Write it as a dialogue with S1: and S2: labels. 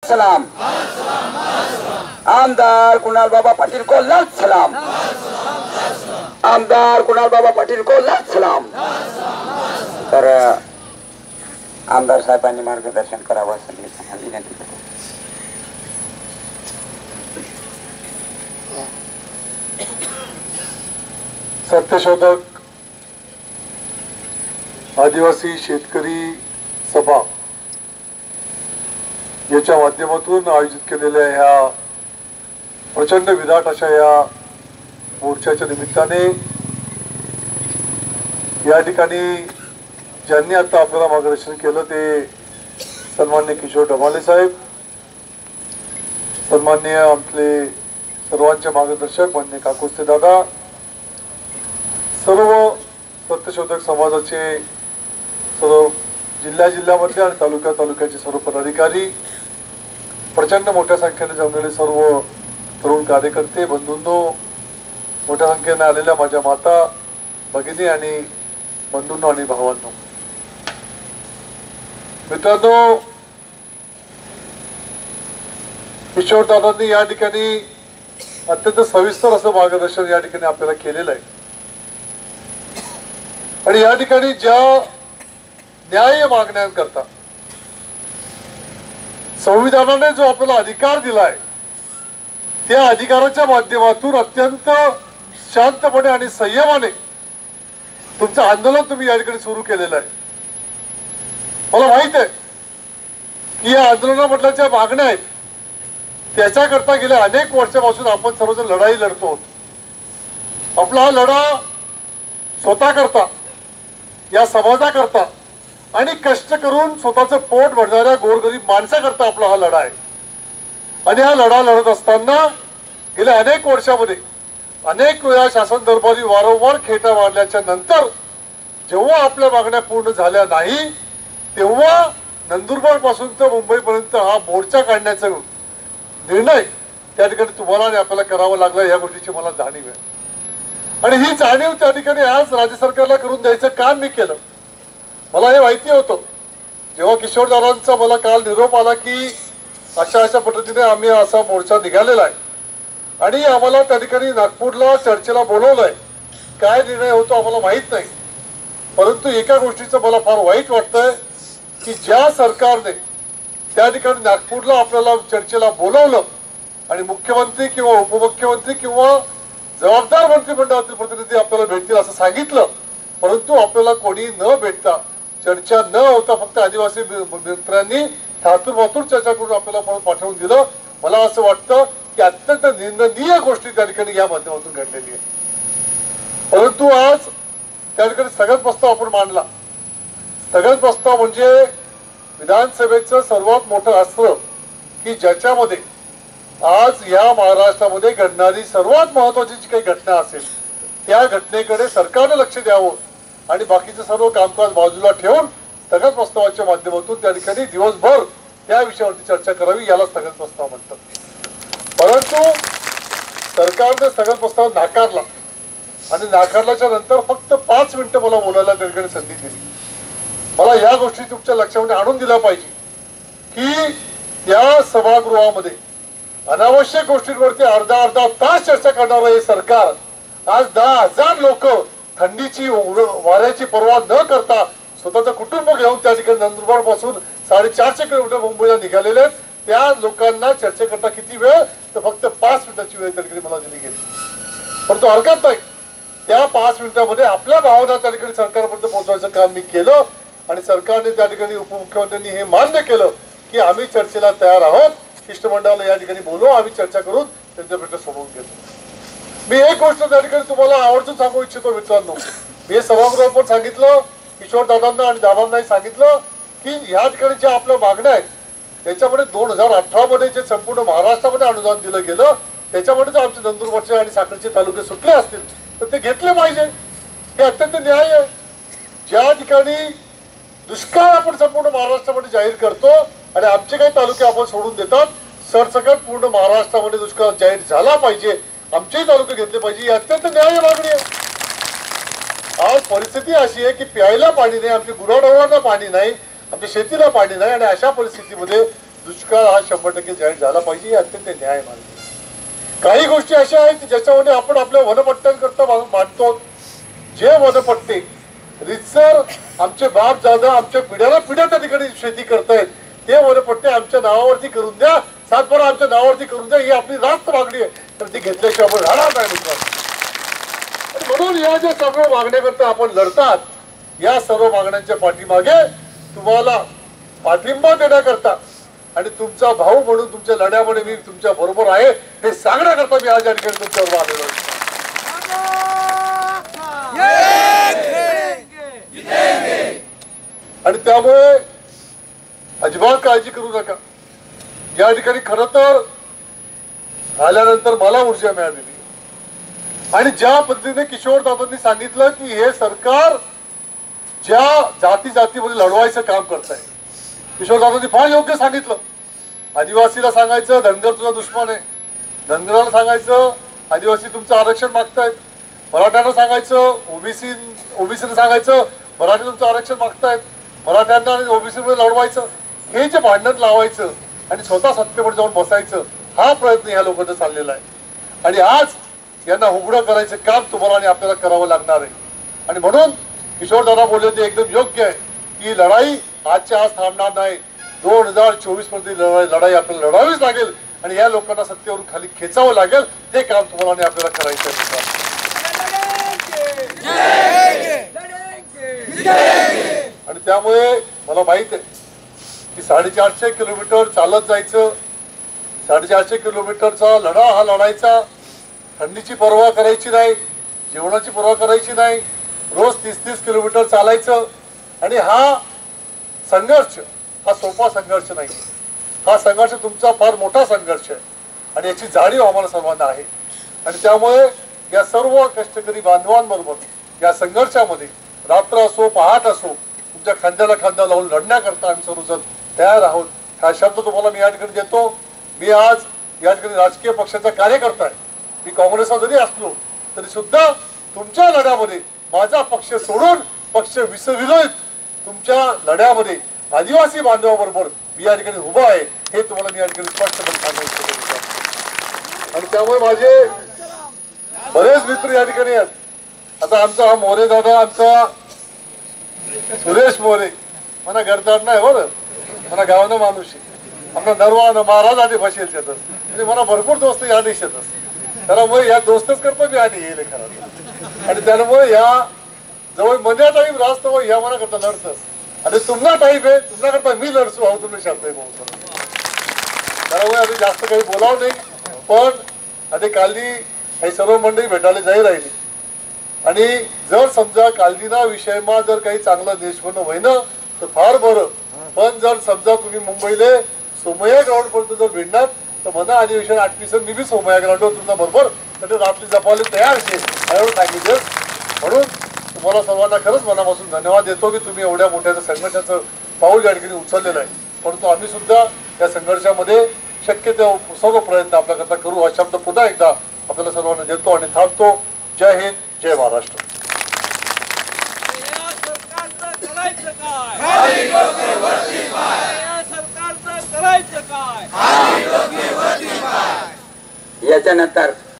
S1: सलाम। आमदार कुणाल बाबा पाटील को लाख सलाम। आमदार कुणाल बाबा पाटील को लाख सलाम। तर आमदार साहेबांनी मार्गदर्शन करावं असं मी विनंती करतो।
S2: सत्यशोधक आदिवासी शेतकरी सभा याच्या माध्यमातून आयोजित केलेल्या ह्या प्रचंड विराट अशा या मोर्चाच्या निमित्ताने या ठिकाणी ज्यांनी आता आपल्याला मार्गदर्शन केलं ते सन्माननीय किशोर ढमाले साहेब, सन्माननीय आपले सर्वांचे मार्गदर्शक माननीय काकुस्ते दादा, सर्व सत्यशोधक समाजाचे सर्व जिल्ह्यामधले आणि तालुक्याचे सर्व पदाधिकारी, प्रचंड मोठ्या संख्येने जमलेले सर्व तरुण कार्यकर्ते बंधूंनो, मोठ्या संख्येने आलेल्या माझ्या माता भगिनी आणि बंधूंनो आणि भावांनो, मित्रांनो, किशोर दादांनी या ठिकाणी अत्यंत सविस्तर असं मार्गदर्शन या ठिकाणी आपल्याला केलेलं आहे आणि या ठिकाणी ज्या न्याय मागण्यांकरता संविधानाने जो आपल्याला अधिकार दिलाय त्या अधिकाराच्या माध्यमातून अत्यंत शांतपणे आणि संयमाने तुमचं आंदोलन तुम्ही या ठिकाणी सुरू केलेलं आहे। मला माहित आहे की या आंदोलनामधल्या ज्या मागण्या आहेत त्याच्याकरता गेल्या अनेक वर्षापासून आपण सर्वजण लढाई लढतो आहोत। आपला हा लढा स्वतः करता, या समाजाकरता आणि कष्ट करून स्वतःचं पोट भरणाऱ्या गोरगरीब माणसाकरता आपला हा लढा आहे आणि हा लढा लढत असताना गेल्या अनेक वर्षामध्ये अनेक वेळा शासन दरबारी वारंवार खेटा मारल्याच्या नंतर जेव्हा आपल्या मागण्या पूर्ण झाल्या नाही तेव्हा नंदुरबार पासून तर मुंबईपर्यंत हा मोर्चा काढण्याचा निर्णय त्या ठिकाणी तुम्हाला आणि आपल्याला करावा लागला। या गोष्टीची मला जाणीव आहे आणि ही जाणीव त्या ठिकाणी आज राज्य सरकारला करून द्यायचं काम मी केलं। मला हे माहिती होतं जेव्हा किशोर दादांचा मला काल निरोप आला की अशा पद्धतीने आम्ही असा मोर्चा निघालेला आहे आणि आम्हाला त्या ठिकाणी नागपूरला चर्चेला बोलवलंय, काय निर्णय होतो आम्हाला माहित नाही, परंतु एका गोष्टीचं मला फार वाईट वाटतंय की ज्या सरकारने त्या ठिकाणी नागपूरला आपल्याला चर्चेला बोलवलं आणि मुख्यमंत्री किंवा उपमुख्यमंत्री किंवा जबाबदार मंत्रिमंडळातील प्रतिनिधी आपल्याला भेटतील असं सांगितलं, परंतु आपल्याला कोणी न भेटता चर्चा न होता फक्त आदिवासी मित्रांनी ठातूर मातूर चर्चा करून आपल्याला परत पाठवून दिलं। मला असं वाटतं की अत्यंत निंदनीय गोष्टी त्या ठिकाणी या माध्यमातून घडलेली आहे। परंतु आज त्या ठिकाणी स्थगन प्रस्ताव आपण मांडला। स्थगन प्रस्ताव म्हणजे विधानसभेचं सर्वात मोठं अस्त्र की ज्याच्यामध्ये आज या महाराष्ट्रामध्ये घडणारी सर्वात महत्वाची जी काही घटना असेल त्या घटनेकडे सरकारने लक्ष द्यावं आणि बाकीचं सर्व कामकाज बाजूला ठेवून स्थगन प्रस्तावाच्या माध्यमातून त्या ठिकाणी दिवसभर त्या विषयावरती चर्चा करावी, याला स्थगन प्रस्ताव म्हणतात। परंतु सरकारने स्थगन प्रस्ताव नाकारला आणि नाकारल्याच्या नंतर फक्त 5 मिनिटं मला बोलायला त्या ठिकाणी संधी दिली। मला या गोष्टी तुमच्या लक्षामध्ये आणून दिल्या पाहिजे की या सभागृहामध्ये अनावश्यक गोष्टींवरती अर्धा तास चर्चा करणारं हे सरकार आज 10,000 लोक थंडीची वाऱ्याची पर्वा न करता स्वतःचं कुटुंब घेऊन त्या ठिकाणी नंदुरबार पासून 450 किलोमीटर मुंबईला निघालेले आहेत। त्या लोकांना चर्चेकरता किती वेळ, तर फक्त 5 मिनिटाची वेळ त्या ठिकाणी मला दिली गेली, परंतु हरकत नाही, त्या 5 मिनिटांमध्ये आपल्या भावना त्या ठिकाणी सरकारपर्यंत पोहोचवायचं काम मी केलं आणि सरकारने त्या ठिकाणी उपमुख्यमंत्र्यांनी हे मान्य केलं की आम्ही चर्चेला तयार आहोत, शिष्टमंडळाला या ठिकाणी बोलू, आम्ही चर्चा करून त्यांच्या प्रश्न सोडवून घेतो। मी एक गोष्ट त्या ठिकाणी तुम्हाला आवर्जून सांगू इच्छितो मित्रांनो, मी सभागृहात पण सांगितलं, किशोर दादांना आणि दादांनाही सांगितलं की या ठिकाणी ज्या आपल्या मागण्या आहेत त्याच्यामध्ये 2018 मध्ये जे संपूर्ण महाराष्ट्रामध्ये अनुदान दिलं गेलं त्याच्यामध्ये जर आमचे नंदुरबारचे आणि साखरचे तालुके सुटले असतील तर ते घेतले पाहिजे, हे अत्यंत न्याय आहे। ज्या ठिकाणी दुष्काळ आपण संपूर्ण महाराष्ट्रामध्ये जाहीर करतो आणि आमचे काही तालुके आपण सोडून देतात, सरसकट पूर्ण महाराष्ट्रामध्ये दुष्काळ जाहीर झाला पाहिजे, आमचेही तालुके घेतले पाहिजे, ही अत्यंत न्याय्य मागणी आहे। आज परिस्थिती अशी आहे की प्यायला पाणी नाही, आमच्या गुराढोरांना पाणी नाही, आमच्या शेतीला पाणी नाही आणि अशा परिस्थितीमध्ये दुष्काळ हा 100% जाहीर झाला पाहिजे, हे अत्यंत न्याय मानतो. काही गोष्टी अशा आहेत ज्याच्यामध्ये आपण आपल्या वनपट्ट्यांकरता मानतो. जे वनपट्टे रितसर आमचे बाप दादा आमच्या पिढ्याला पिढ्या त्या ठिकाणी शेती करतायत, ते वनपट्टे आमच्या नावावरती करून द्या, सातबारा आमच्या नावावरती करून द्या, ही आपली रास्त मागणी आहे. तर ती घेतल्याशिवाय आपण राहणार नाही मित्रांनो. म्हणून या ज्या सर्व मागण्याकरता आपण लढतात, या सर्व मागण्यांच्या पाठीमागे तुम्हाला पाठिंबा देण्याकरता आणि तुमचा भाऊ म्हणून तुमच्या लढ्यामध्ये मी तुमच्या बरोबर आहे हे सांगण्याकरता मी आज या ठिकाणी तुमच्यावर आलेलो आहे. आणि त्यामुळे अजिबात काळजी करू नका. या ठिकाणी खरं तर आल्यानंतर मला ऊर्जा मिळालेली आणि ज्या पद्धतीने किशोर दादांनी सांगितलं की हे सरकार ज्या जाती जातीमध्ये लढवायचं काम करत आहे, किशोर दादांनी फार योग्य सांगितलं. आदिवासीला सांगायचं धनगर तुझा दुश्मन आहे, धनगराला सांगायचं आदिवासी तुमचं आरक्षण मागतायत, मराठ्यांना सांगायचं ओबीसीला सांगायचं मराठी तुमचं आरक्षण मागतायत, मराठ्यांना आणि ओबीसी मध्ये लढवायचं, हे जे भांडण लावायचं आणि स्वतः सत्तेवर जाऊन बसायचं, हा प्रयत्न ह्या लोकांचा चाललेला आहे. आणि आज यांना उघडं करायचं काम तुम्हाला आणि आपल्याला करावं लागणार आहे. आणि म्हणून किशोर दादा बोलले ते एकदम योग्य आहे की लढाई आजच्या आज थांबणार नाही. 2024 मध्ये लढाई आपल्याला लढावीच लागेल आणि या लोकांना सत्तेवरून खाली खेचावं लागेल. ते काम तुम्हाला आणि आपल्याला करायचं आहे. आणि त्यामुळे मला माहित आहे की 450 किलोमीटर चालत जायचं, 450 किलोमीटरचा लढा हा लढायचा, थंडीची पर्वा करायची नाही, जेवणाची पर्वा करायची नाही, रोज 30-30 किलोमीटर चालायचं. आणि हा संघर्ष हा सोपा संघर्ष नाही, हा संघर्ष तुमचा फार मोठा संघर्ष आहे आणि याची जाणीव आम्हाला सर्वांना आहे. आणि त्यामुळे या सर्व कष्टकरी बांधवांबरोबर या संघर्षामध्ये रात्र असो पहाट असो तुमच्या खांद्याला खांदा लावून लढण्याकरता आम्ही सर्वजण तयार आहोत. हा शब्द तुम्हाला मी या ठिकाणी देतो. मी आज या ठिकाणी राजकीय पक्षाचा कार्यकर्ता आहे, मी काँग्रेसला जरी असलो तरी सुद्धा तुमच्या लढ्यामध्ये माझा पक्ष सोडून पक्ष विसविलोय तुमच्या लढ्यामध्ये आदिवासी बांधवाबरोबर मी या ठिकाणी उभा आहे, हे तुम्हाला मी या ठिकाणी स्पष्टपणे सांगू इच्छितो. आणि त्यामुळे माझे बरेच मित्र या ठिकाणी आहेत. आता आमचा हा मोरे दादा, आमचा सुरेश मोरे मला घरदार नाही बरं, मला गावानं माणूस आपला नरवा महाराज आधी बसेल त्यातच म्हणजे मला भरपूर दोस्त या देशातच, त्यामुळे या दोस्तच करतो मी आधी येईल खरं. आणि त्यामुळे या जवळ मजा टाईम रास्त या मला करता लढतच आणि तुम्हाला टाईप आहे तुमच्या करता मी लढसू आहो तुम्ही शब्द त्यामुळे आम्ही जास्त काही बोलावं नाही. पण आता कालनी काही सर्व मंडळी भेटायला जाई राहिली आणि जर समजा कालनीना विषयमा जर काही चांगलं निष्पन्न होईना तर फार बरं. पण जर समजा तुम्ही मुंबईले सोमय्या ग्राउंड पर्यंत जर भेटणार तर म्हणा अधिवेशन 8 दिवसांनी मी बी सोमय्या ग्राउंडवर तुमच्या बरोबर तर रात्री जपायला तयार एवढं सांगितलं. म्हणून तुम्हाला सर्वांना खरंच मनापासून धन्यवाद देतो की तुम्ही एवढ्या मोठ्या संघर्षाचं पाऊल या ठिकाणी उचललेलं आहे. परंतु आम्ही सुद्धा या संघर्षामध्ये शक्य ते सर्व प्रयत्न आपल्याकरता करू हा शब्द पुन्हा एकदा आपल्याला सर्वांना देतो आणि थांबतो. जय हिंद, जय महाराष्ट्र.
S1: याच्यानंतर